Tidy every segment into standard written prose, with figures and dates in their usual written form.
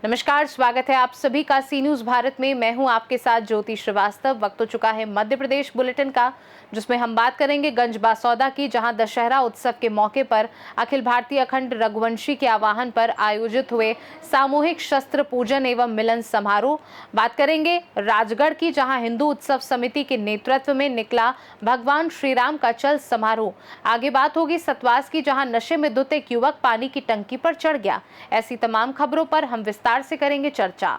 नमस्कार, स्वागत है आप सभी का सी न्यूज भारत में। मैं हूं आपके साथ ज्योति श्रीवास्तव। वक्त हो चुका है मध्य प्रदेश बुलेटिन का, जिसमें हम बात करेंगे गंज बासौदा की, जहां दशहरा उत्सव के मौके पर अखिल भारतीय अखंड रघुवंशी के आह्वान पर आयोजित हुए सामूहिक शस्त्र पूजन एवं मिलन समारोह। बात करेंगे राजगढ़ की, जहां हिंदू उत्सव समिति के नेतृत्व में निकला भगवान श्री राम का चल समारोह। आगे बात होगी सतवास की, जहां नशे में धुत एक युवक पानी की टंकी पर चढ़ गया। ऐसी तमाम खबरों पर हम विस्तार से करेंगे चर्चा।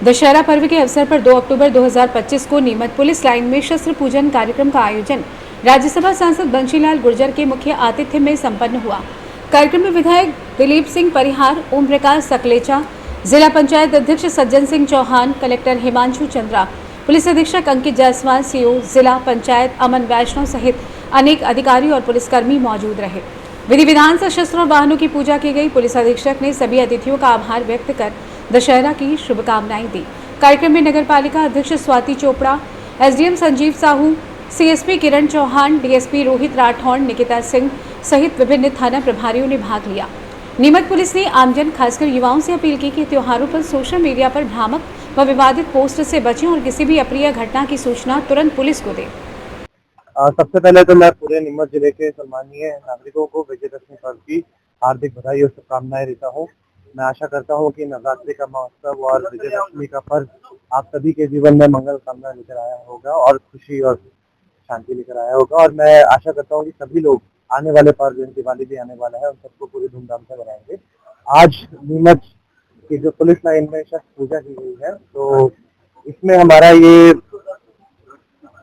दशहरा पर्व के अवसर पर 2 अक्टूबर 2025 को नीमच पुलिस लाइन में शस्त्र पूजन कार्यक्रम का आयोजन राज्यसभा सांसद बंशीलाल गुर्जर के मुख्य आतिथ्य में संपन्न हुआ। कार्यक्रम में विधायक दिलीप सिंह परिहार, ओम प्रकाश सकलेचा, जिला पंचायत अध्यक्ष सज्जन सिंह चौहान, कलेक्टर हिमांशु चंद्रा, पुलिस अधीक्षक अंकित जायसवाल, सीओ जिला पंचायत अमन वैष्णव सहित अनेक अधिकारी और पुलिसकर्मी मौजूद रहे। विधि विधान से शस्त्र और वाहनों की पूजा की गई। पुलिस अधीक्षक ने सभी अतिथियों का आभार व्यक्त कर दशहरा की शुभकामनाएं दी। कार्यक्रम में नगर पालिका अध्यक्ष स्वाति चोपड़ा, एसडीएम संजीव साहू, सीएसपी किरण चौहान, डीएसपी रोहित राठौड़, निकिता सिंह सहित विभिन्न थाना प्रभारियों ने भाग लिया। नीमच पुलिस ने आमजन, खासकर युवाओं से अपील की कि त्योहारों पर सोशल मीडिया पर भ्रामक व विवादित पोस्ट से बचें और किसी भी अप्रिय घटना की सूचना तुरंत पुलिस को दें। सबसे पहले तो मैं पूरे नीमच जिले के सम्मानीय नागरिकों को विजयदशमी पर्व की हार्दिक बधाई और शुभकामनाएं देता हूं। मैं आशा करता हूं कि नवरात्रि का महोत्सव और विजयदशमी का पर्व आप सभी के जीवन में मंगल कामना लेकर आया होगा और खुशी और शांति लेकर आया होगा। और मैं आशा करता हूं कि सभी लोग आने वाले पर्व, दिवाली भी आने वाला है, उन सबको पूरी धूमधाम से मनाएंगे। आज नीमच की जो पुलिस लाइन में शस्त्र पूजा की गई है, तो इसमें हमारा ये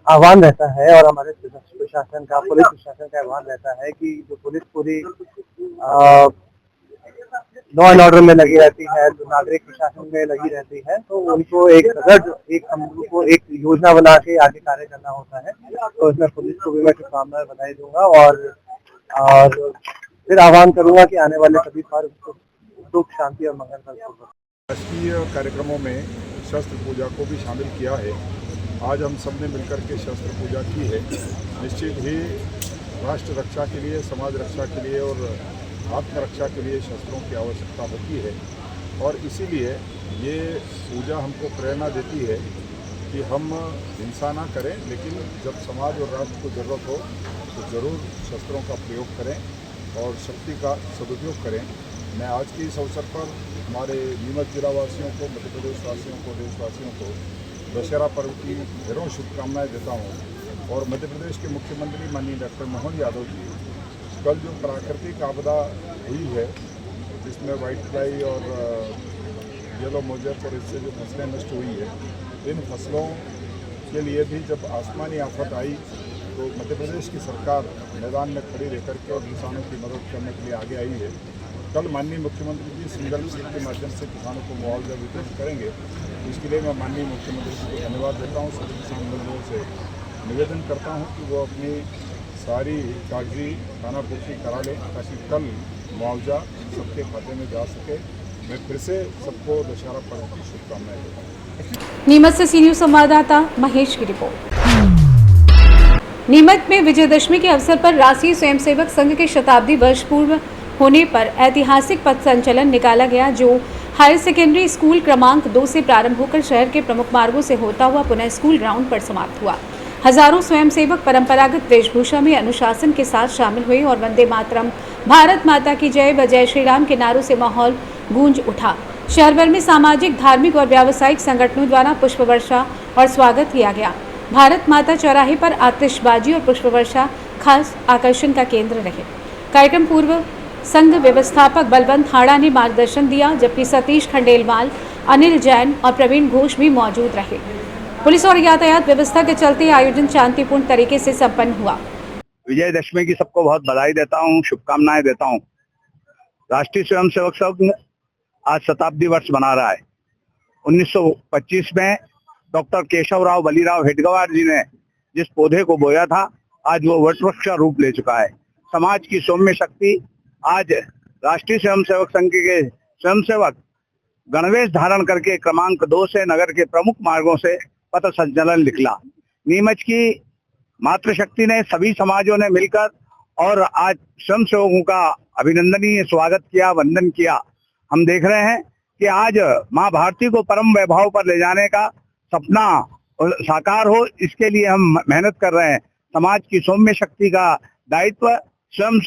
आह्वान रहता है और हमारे प्रशासन का, पुलिस प्रशासन का आह्वान रहता है कि जो पुलिस पूरी लॉ एंड ऑर्डर में लगी रहती है, जो नागरिक प्रशासन में लगी रहती है, तो उनको एक योजना बना के आगे कार्य करना होता है। तो इसमें पुलिस को भी मैं शुभकामनाएं बधाई दूंगा और फिर आह्वान करूंगा कि आने वाले सभी पर्व सुख, शांति और मंगल का राष्ट्रीय कार्यक्रमों में शस्त्र पूजा को भी शामिल किया है। आज हम सब ने मिलकर के शस्त्र पूजा की है। निश्चित ही राष्ट्र रक्षा के लिए, समाज रक्षा के लिए और आत्मरक्षा के लिए शस्त्रों की आवश्यकता होती है और इसीलिए ये पूजा हमको प्रेरणा देती है कि हम हिंसा ना करें, लेकिन जब समाज और राष्ट्र को ज़रूरत हो तो ज़रूर शस्त्रों का प्रयोग करें और शक्ति का सदुपयोग करें। मैं आज के इस अवसर पर हमारे नीमच जिलावासियों को, मध्य प्रदेश वासियों को, देशवासियों को दशहरा पर्व की ढेरों शुभकामनाएं देता हूं। और मध्य प्रदेश के मुख्यमंत्री माननीय डॉक्टर मोहन यादव जी, कल जो प्राकृतिक आपदा हुई है, जिसमें वाइट फ्लाई और येलो मोजेक और इससे जो फसलें नष्ट हुई है, इन फसलों के लिए भी जब आसमानी आफत आई तो मध्य प्रदेश की सरकार मैदान में खड़ी रह करके और किसानों की मदद करने के लिए आगे आई है। कल माननीय मुख्यमंत्री जी सिंगल सीट के माध्यम से किसानों को मुआवजा वितरित करेंगे। इसके लिए मैं माननीय मुख्यमंत्री जी को धन्यवाद देता हूँ। सभी किसान बंधुओं से निवेदन करता हूँ कि वो अपनी सारी कागजी खानापूर्ति करा लें ताकि कल मुआवजा सबके खाते में जा सके। मैं फिर से सबको दशहरा पर्व की शुभकामनाएं देता हूँ। नीमच से सी न्यूज संवाददाता महेश की रिपोर्ट। नीमच में विजयदशमी के अवसर पर राष्ट्रीय स्वयंसेवक संघ के शताब्दी वर्ष पूर्व होने पर ऐतिहासिक पथ संचलन निकाला गया, जो हायर सेकेंडरी स्कूल क्रमांक 2 से प्रारंभ होकर शहर के प्रमुख मार्गों से होता हुआ पुनः स्कूल ग्राउंड पर समाप्त हुआ। हजारों स्वयंसेवक परंपरागत वेशभूषा में अनुशासन के साथ शामिल हुए और वंदे मातरम, भारत माता की जय व जय श्री राम के नारों से माहौल गूंज उठा। शहर भर में सामाजिक, धार्मिक और व्यावसायिक संगठनों द्वारा पुष्प वर्षा और स्वागत किया गया। भारत माता चौराहे पर आतिशबाजी और पुष्प वर्षा खास आकर्षण का केंद्र रहे। कार्यक्रम पूर्व संघ व्यवस्थापक बलवंत हाड़ा ने मार्गदर्शन दिया, जबकि सतीश खंडेलवाल, अनिल जैन और प्रवीण घोष भी मौजूद रहे। पुलिस और यातायात व्यवस्था के चलते आयोजन शांतिपूर्ण तरीके से संपन्न हुआ। विजयदशमी की सबको बहुत बधाई देता हूं, शुभकामनाएं देता हूं। राष्ट्रीय स्वयंसेवक संघ आज शताब्दी वर्ष मना रहा है। 1925 में डॉक्टर केशवराव बलीराव हेडगेवार जी ने जिस पौधे को बोया था, आज वो वटवृक्ष का रूप ले चुका है। समाज की सौम्य शक्ति आज राष्ट्रीय स्वयंसेवक संघ के स्वयंसेवक गणवेश धारण करके क्रमांक 2 से नगर के प्रमुख मार्गों से पथ संचलन निकला। नीमच की मातृशक्ति ने, सभी समाजों ने मिलकर और आज स्वयं सेवकों का अभिनंदनीय स्वागत किया, वंदन किया। हम देख रहे हैं कि आज माँ भारती को परम वैभव पर ले जाने का सपना साकार हो, इसके लिए हम मेहनत कर रहे हैं। समाज की सौम्य शक्ति का दायित्व, स्वयं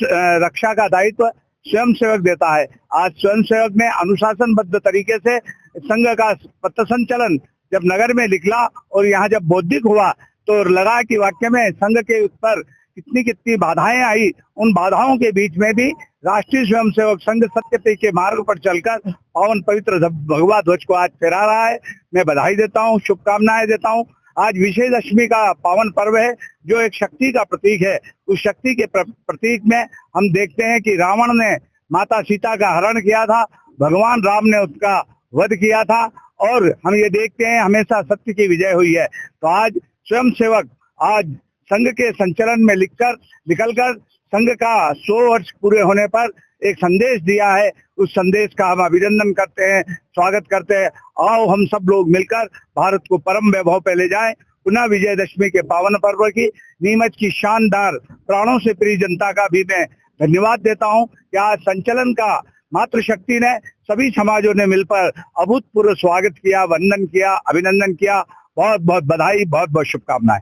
रक्षा का दायित्व स्वयं सेवक देता है। आज स्वयं सेवक ने अनुशासनबद्ध तरीके से संघ का पथ संचलन जब नगर में निकला और यहाँ जब बौद्धिक हुआ तो लगा कि वाक्य में संघ के ऊपर कितनी बाधाएं आई, उन बाधाओं के बीच में भी राष्ट्रीय स्वयंसेवक संघ सत्यते के मार्ग पर चलकर पावन पवित्र भगवा ध्वज को आज फहरा रहा है। मैं बधाई देता हूँ, शुभकामनाएं देता हूँ। आज विजयदशमी का पावन पर्व है जो एक शक्ति का प्रतीक है। उस शक्ति के प्रतीक में हम देखते हैं कि रावण ने माता सीता का हरण किया था, भगवान राम ने उसका वध किया था और हम ये देखते हैं हमेशा सत्य की विजय हुई है। तो आज स्वयं सेवक आज संघ के संचलन में निकलकर संघ का 100 वर्ष पूरे होने पर एक संदेश दिया है। उस संदेश का हम अभिनंदन करते हैं, स्वागत करते हैं। आओ हम सब लोग मिलकर भारत को परम वैभव पे ले जाएं। पुनः विजयदशमी के पावन पर्व की नीमच की शानदार प्राणों से प्रिय जनता का भी मैं धन्यवाद देता हूं कि आज संचलन का मातृशक्ति ने, सभी समाजों ने मिलकर अभूतपूर्व स्वागत किया, वंदन किया, अभिनंदन किया। बहुत बहुत बधाई, बहुत बहुत शुभकामनाएं।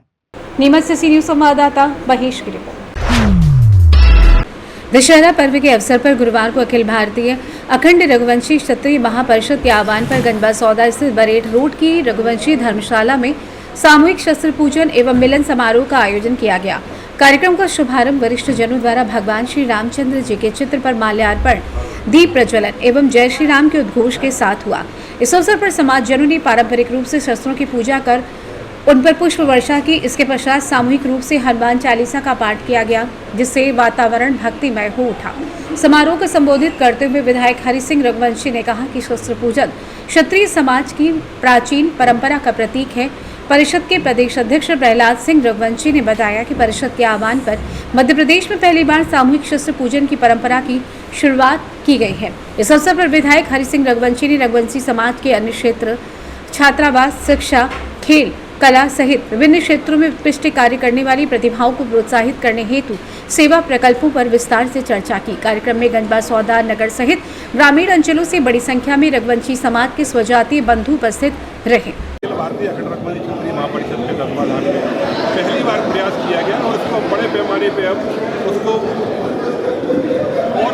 नीमच से सी न्यूज संवाददाता महेश की रिपोर्ट। दशहरा पर्व के अवसर पर गुरुवार को अखिल भारतीय अखंड रघुवंशी क्षत्रिय महापरिषद के आह्वान पर गंजबा सौदा स्थित बरेठ रोड की रघुवंशी धर्मशाला में सामूहिक शस्त्र पूजन एवं मिलन समारोह का आयोजन किया गया। कार्यक्रम का शुभारंभ वरिष्ठ जनों द्वारा भगवान श्री रामचंद्र जी के चित्र पर माल्यार्पण, दीप प्रज्वलन एवं जय श्री राम के उद्घोष के साथ हुआ। इस अवसर पर समाज जनों ने पारंपरिक रूप से शस्त्रों की पूजा कर उन पर पुष्प वर्षा की। इसके पश्चात सामूहिक रूप से हनुमान चालीसा का पाठ किया गया, जिससे वातावरण भक्तिमय हो उठा। समारोह को संबोधित करते हुए विधायक हरि सिंह रघुवंशी ने कहा कि शस्त्र पूजन क्षत्रिय समाज की प्राचीन परंपरा का प्रतीक है। परिषद के प्रदेश अध्यक्ष प्रहलाद सिंह रघुवंशी ने बताया कि परिषद के आह्वान पर मध्य प्रदेश में पहली बार सामूहिक शस्त्र पूजन की परंपरा की शुरुआत की गई है। इस अवसर पर विधायक हरि सिंह रघुवंशी ने रघुवंशी समाज के अन्य क्षेत्र, छात्रावास, शिक्षा, खेल, कला सहित विभिन्न क्षेत्रों में उत्कृष्ट कार्य करने वाली प्रतिभाओं को प्रोत्साहित करने हेतु सेवा प्रकल्पों पर विस्तार से चर्चा की। कार्यक्रम में गंजबा सौदा नगर सहित ग्रामीण अंचलों से बड़ी संख्या में रघुवंशी समाज के स्वजातीय बंधु उपस्थित रहे। भारतीय अखंड रघुवंशी क्षत्रिय महापरिषद के तत्वाधान में पहली बार प्रयास किया गया और उसको बड़े पैमाने पे अब उसको और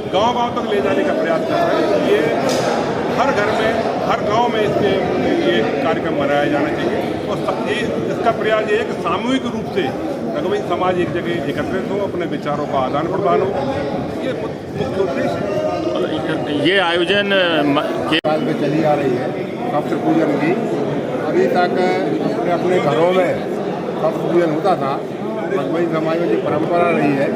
गांव-गांव तक ले जाने का प्रयास कर रहे हैं। ये हर घर में, हर गांव में इसके ये कार्यक्रम मनाया जाना चाहिए और इसका प्रयास ये है कि सामूहिक रूप से रघुवंशी समाज एक जगह एकत्रित हो, अपने विचारों का आदान प्रदान हो। ये मुख्य उद्देश्य ये आयोजन के बाद में चली आ रही है शस्त्र पूजन की। अभी तक अपने अपने घरों में शस्त्र पूजन होता था। रघुवंशी समाज में जो परंपरा रही है,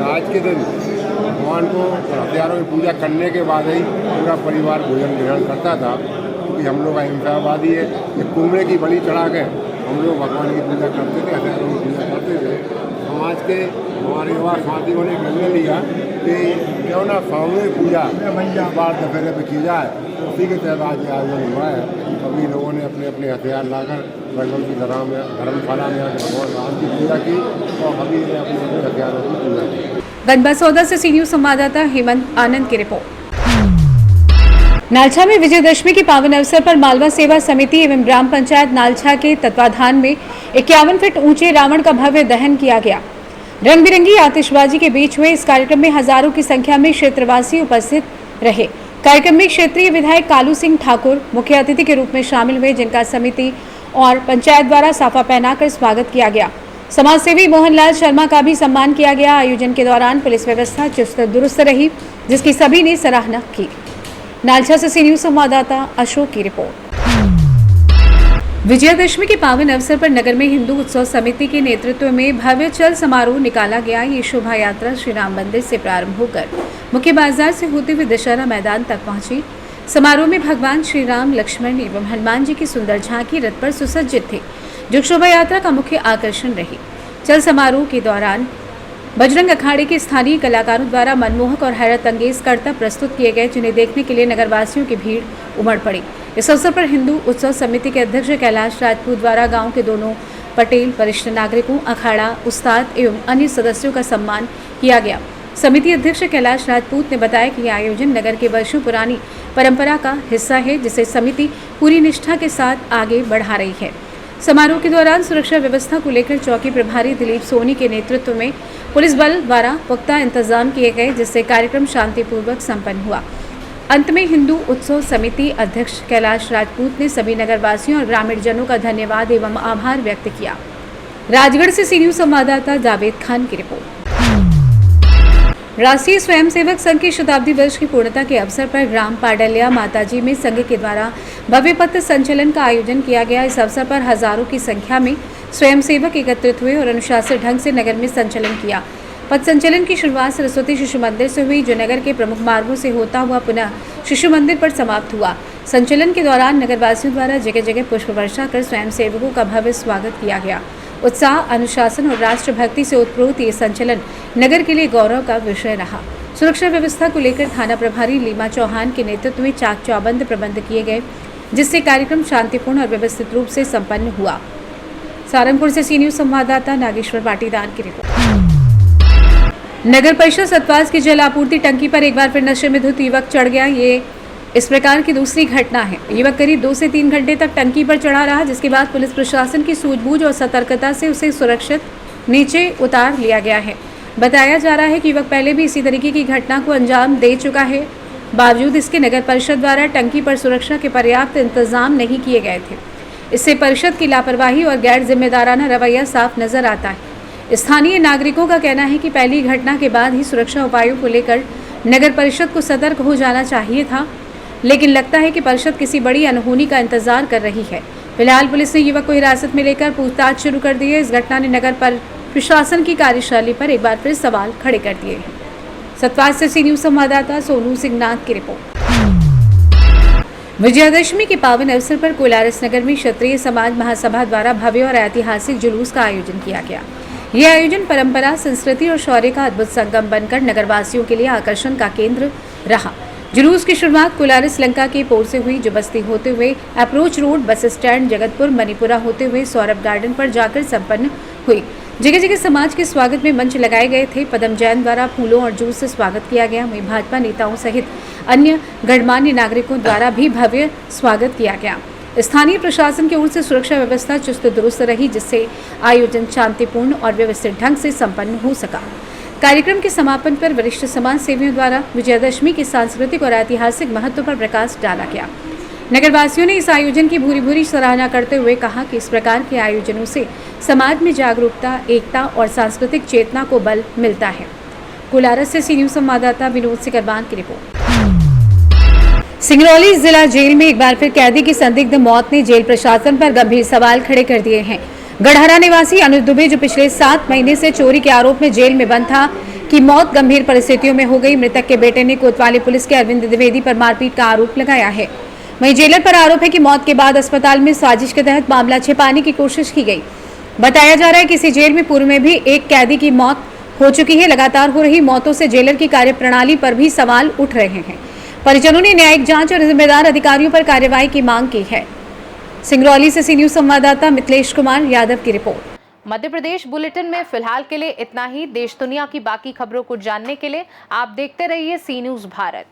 आज के दिन भगवान को हथियारों की पूजा करने के बाद ही पूरा परिवार भोजन ग्रहण करता था, क्योंकि हम लोग अहिंसावादी है। ये कुम्भे की बलि चढ़ा के हम लोग भगवान की पूजा करते थे, हथियारों की पूजा करते थे। समाज के हमारे युवा साथियों ने निर्णय लिया कि क्यों ना सामूहिक पूजा इस बार दशहरे पे की जाए। उसी के तहत आज आयोजन हुआ है। सभी लोगों ने अपने अपने हथियार लाकर रघुवंशी धर्मशाला में आकर भगवान राम की पूजा की और सभी ने अपने अपने हथियारों की पूजा की। गंजबा सौदा से सी न्यूज संवाददाता हेमंत आनंद की रिपोर्ट। नालछा में विजयदशमी के पावन अवसर पर मालवा सेवा समिति एवं ग्राम पंचायत नालछा के तत्वाधान में 51 फीट ऊंचे रावण का भव्य दहन किया गया। रंग बिरंगी आतिशबाजी के बीच हुए इस कार्यक्रम में हजारों की संख्या में क्षेत्रवासी उपस्थित रहे। कार्यक्रम में क्षेत्रीय विधायक कालू सिंह ठाकुर मुख्य अतिथि के रूप में शामिल हुए, जिनका समिति और पंचायत द्वारा साफा पहनाकर स्वागत किया गया। समाजसेवी मोहनलाल शर्मा का भी सम्मान किया गया। आयोजन के दौरान पुलिस व्यवस्था चुस्त दुरुस्त रही, जिसकी सभी ने सराहना की। नालछा से सी न्यूज संवाददाता अशोक की रिपोर्ट। विजयादशमी के पावन अवसर पर नगर में हिंदू उत्सव समिति के नेतृत्व में भव्य चल समारोह निकाला गया। ये शोभा यात्रा श्री राम मंदिर से प्रारंभ होकर मुख्य बाजार से होते हुए दशहरा मैदान तक पहुंची। समारोह में भगवान श्री राम, लक्ष्मण एवं हनुमान जी की सुंदर झांकी रथ पर सुसज्जित थे, जो शोभा यात्रा का मुख्य आकर्षण रही। चल समारोह के दौरान बजरंग अखाड़े के स्थानीय कलाकारों द्वारा मनमोहक और हैरत अंगेज करतब प्रस्तुत किए गए, जिन्हें देखने के लिए नगरवासियों की भीड़ उमड़ पड़ी। इस अवसर पर हिंदू उत्सव समिति के अध्यक्ष कैलाश राजपूत द्वारा गांव के दोनों पटेल, वरिष्ठ नागरिकों, अखाड़ा, उस्ताद एवं अन्य सदस्यों का सम्मान किया गया। समिति अध्यक्ष कैलाश राजपूत ने बताया कि यह आयोजन नगर के वर्षों पुरानी परंपरा का हिस्सा है, जिसे समिति पूरी निष्ठा के साथ आगे बढ़ा रही है। समारोह के दौरान सुरक्षा व्यवस्था को लेकर चौकी प्रभारी दिलीप सोनी के नेतृत्व में पुलिस बल द्वारा पुख्ता इंतजाम किए गए, जिससे कार्यक्रम शांतिपूर्वक संपन्न हुआ। अंत में हिंदू उत्सव समिति अध्यक्ष कैलाश राजपूत ने सभी नगरवासियों और ग्रामीण जनों का धन्यवाद एवं आभार व्यक्त किया। राजगढ़ से सी न्यूज संवाददाता जावेद खान की रिपोर्ट। राष्ट्रीय स्वयंसेवक संघ के शताब्दी वर्ष की पूर्णता के अवसर पर ग्राम पाडलिया माताजी में संघ के द्वारा भव्य पथ संचलन का आयोजन किया गया। इस अवसर पर हजारों की संख्या में स्वयंसेवक एकत्रित हुए और अनुशासित ढंग से नगर में संचलन किया। पथ संचलन की शुरुआत सरस्वती शिशु मंदिर से हुई, जो नगर के प्रमुख मार्गों से होता हुआ पुनः शिशु मंदिर पर समाप्त हुआ। संचलन के दौरान नगरवासियों द्वारा जगह जगह पुष्प वर्षा कर स्वयंसेवकों का भव्य स्वागत किया गया। उत्साह, अनुशासन और राष्ट्रभक्ति से उत्प्रोत ये संचलन नगर के लिए गौरव का विषय रहा। सुरक्षा व्यवस्था को लेकर थाना प्रभारी लीमा चौहान के नेतृत्व में चाक चौबंद प्रबंध किए गए, जिससे कार्यक्रम शांतिपूर्ण और व्यवस्थित रूप से संपन्न हुआ। सारंगपुर से सी न्यूज संवाददाता नागेश्वर पाटीदार की रिपोर्ट। नगर परिषद सतवास की जल आपूर्ति टंकी पर एक बार फिर नशे में धुत युवक चढ़ गया। ये इस प्रकार की दूसरी घटना है। युवक करीब 2 से 3 घंटे तक टंकी पर चढ़ा रहा, जिसके बाद पुलिस प्रशासन की सूझबूझ और सतर्कता से उसे सुरक्षित नीचे उतार लिया गया है। बताया जा रहा है कि युवक पहले भी इसी तरीके की घटना को अंजाम दे चुका है। बावजूद इसके नगर परिषद द्वारा टंकी पर सुरक्षा के पर्याप्त इंतजाम नहीं किए गए थे। इससे परिषद की लापरवाही और गैर जिम्मेदाराना रवैया साफ नजर आता है। स्थानीय नागरिकों का कहना है कि पहली घटना के बाद ही सुरक्षा उपायों को लेकर नगर परिषद को सतर्क हो जाना चाहिए था, लेकिन लगता है कि परिषद किसी बड़ी अनहोनी का इंतजार कर रही है। फिलहाल पुलिस ने युवक को हिरासत में लेकर पूछताछ शुरू कर दी है। इस घटना ने नगर पर प्रशासन की कार्यशैली पर एक बार फिर सवाल खड़े कर दिए हैं। सतवास से सी न्यूज संवाददाता सोनू सिंह नाथ की रिपोर्ट। विजयादशमी के पावन अवसर पर कोलारस नगर में क्षत्रिय समाज महासभा द्वारा भव्य और ऐतिहासिक जुलूस का आयोजन किया गया। यह आयोजन परंपरा, संस्कृति और शौर्य का अद्भुत संगम बनकर नगरवासियों के लिए आकर्षण का केंद्र रहा। जुलूस की शुरुआत कोलारस लंका के पोर से हुई, जो बस्ती होते हुए approach road, bus stand, Jagatpur, Manipura होते हुए सौरभ गार्डन पर जाकर संपन्न हुई। जगह जगह समाज के स्वागत में मंच लगाए गए थे। पदम जैन द्वारा फूलों और जूस से स्वागत किया गया। वहीं भाजपा नेताओं सहित अन्य गणमान्य नागरिकों द्वारा भी भव्य स्वागत किया गया। स्थानीय प्रशासन की ओर से सुरक्षा व्यवस्था चुस्त दुरुस्त रही, जिससे आयोजन शांतिपूर्ण और व्यवस्थित ढंग से संपन्न हो सका। कार्यक्रम के समापन पर वरिष्ठ समाज सेवियों द्वारा विजयादशमी के सांस्कृतिक और ऐतिहासिक महत्व पर प्रकाश डाला गया। नगरवासियों ने इस आयोजन की भूरी भूरी सराहना करते हुए कहा कि इस प्रकार के आयोजनों से समाज में जागरूकता, एकता और सांस्कृतिक चेतना को बल मिलता है। कोलारस से सी न्यूज संवाददाता विनोद सिकरवान की रिपोर्ट। सिंगरौली जिला जेल में एक बार फिर कैदी की संदिग्ध मौत ने जेल प्रशासन पर गंभीर सवाल खड़े कर दिए हैं। गढ़हरा निवासी अनुज दुबे, जो पिछले 7 महीने से चोरी के आरोप में जेल में बंद था, की मौत गंभीर परिस्थितियों में हो गई। मृतक के बेटे ने कोतवाली पुलिस के अरविंद द्विवेदी पर मारपीट का आरोप लगाया है। वहीं जेलर पर आरोप है कि मौत के बाद अस्पताल में साजिश के तहत मामला छिपाने की कोशिश की गई। बताया जा रहा है कि इसी जेल में पूर्व में भी एक कैदी की मौत हो चुकी है। लगातार हो रही मौतों से जेलर की कार्यप्रणाली पर भी सवाल उठ रहे हैं। परिजनों ने न्यायिक जांच और जिम्मेदार अधिकारियों पर कार्रवाई की मांग की है। सिंगरौली से सी न्यूज संवाददाता मिथिलेश कुमार यादव की रिपोर्ट। मध्य प्रदेश बुलेटिन में फिलहाल के लिए इतना ही। देश दुनिया की बाकी खबरों को जानने के लिए आप देखते रहिए सी न्यूज भारत।